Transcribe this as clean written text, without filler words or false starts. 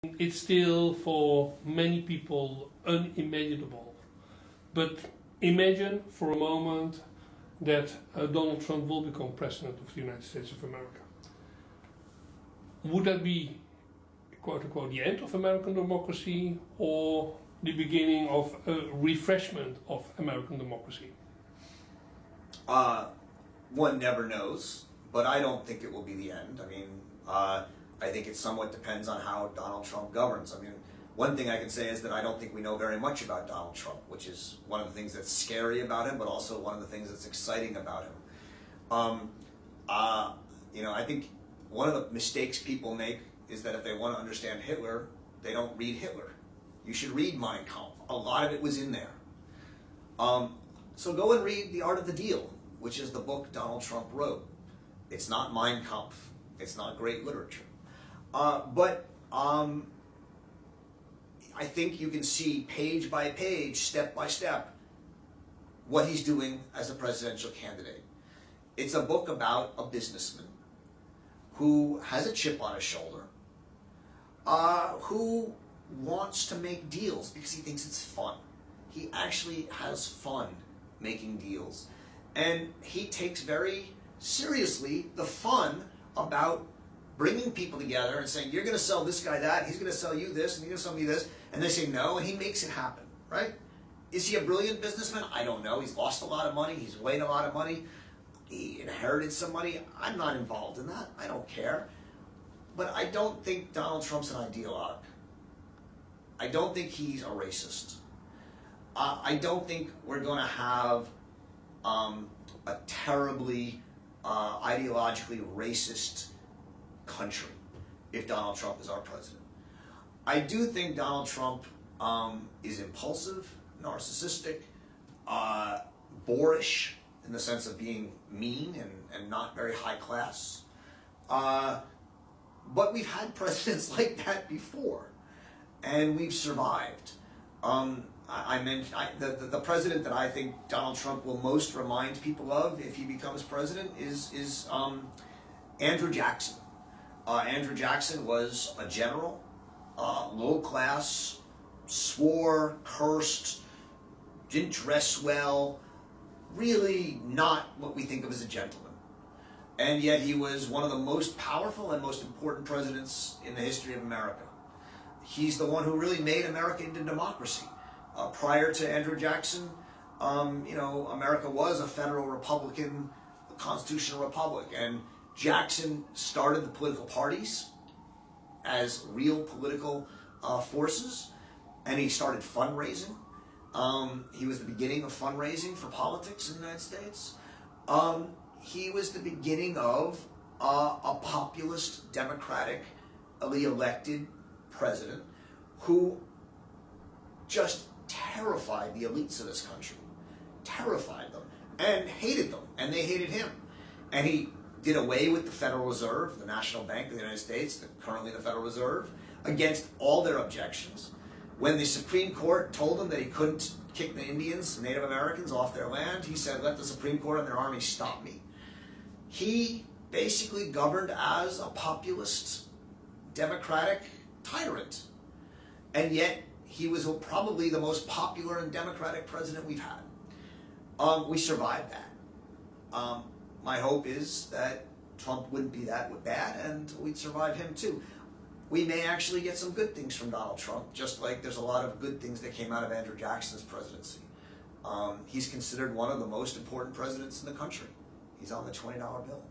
It's still for many people unimaginable. But imagine for a moment that Donald Trump will become president of the United States of America. Would that be, quote unquote, the end of American democracy or the beginning of a refreshment of American democracy? One never knows, but I don't think it will be the end. I think it somewhat depends on how Donald Trump governs. One thing I can say is that I don't think we know very much about Donald Trump, which is one of the things that's scary about him, but also one of the things that's exciting about him. I think one of the mistakes people make is that if they want to understand Hitler, they don't read Hitler. You should read Mein Kampf. A lot of it was in there. So go and read The Art of the Deal, which is the book Donald Trump wrote. It's not Mein Kampf. It's not great literature. But I think you can see page by page, step by step, what he's doing as a presidential candidate. It's a book about a businessman who has a chip on his shoulder, who wants to make deals because he thinks it's fun. He actually has fun making deals. And he takes very seriously the fun about bringing people together and saying, you're going to sell this guy that, he's going to sell you this, and you're going to sell me this. And they say no, and he makes it happen, right? Is he a brilliant businessman? I don't know. He's lost a lot of money. He's made a lot of money. He inherited some money. I'm not involved in that. I don't care. But I don't think Donald Trump's an ideologue. I don't think he's a racist. I don't think we're going to have a terribly ideologically racist country if Donald Trump is our president. I do think Donald Trump is impulsive, narcissistic, boorish in the sense of being mean and not very high class. But we've had presidents like that before, and we've survived. The president that I think Donald Trump will most remind people of if he becomes president is Andrew Jackson. Andrew Jackson was a general, low class, swore, cursed, didn't dress well, really not what we think of as a gentleman. And yet he was one of the most powerful and most important presidents in the history of America. He's the one who really made America into democracy. Prior to Andrew Jackson, America was a federal republican, a constitutional republic, and Jackson started the political parties as real political forces, and he started fundraising. He was the beginning of fundraising for politics in the United States. He was the beginning of a populist, democratically elected president who just terrified the elites of this country, terrified them, and hated them, and they hated him. And he did away with the Federal Reserve, the National Bank of the United States, currently the Federal Reserve, against all their objections. When the Supreme Court told him that he couldn't kick the Indians, Native Americans, off their land, he said, let the Supreme Court and their army stop me. He basically governed as a populist, democratic tyrant. And yet, he was probably the most popular and democratic president we've had. We survived that. My hope is that Trump wouldn't be that bad and we'd survive him too. We may actually get some good things from Donald Trump, just like there's a lot of good things that came out of Andrew Jackson's presidency. He's considered one of the most important presidents in the country. He's on the $20 bill.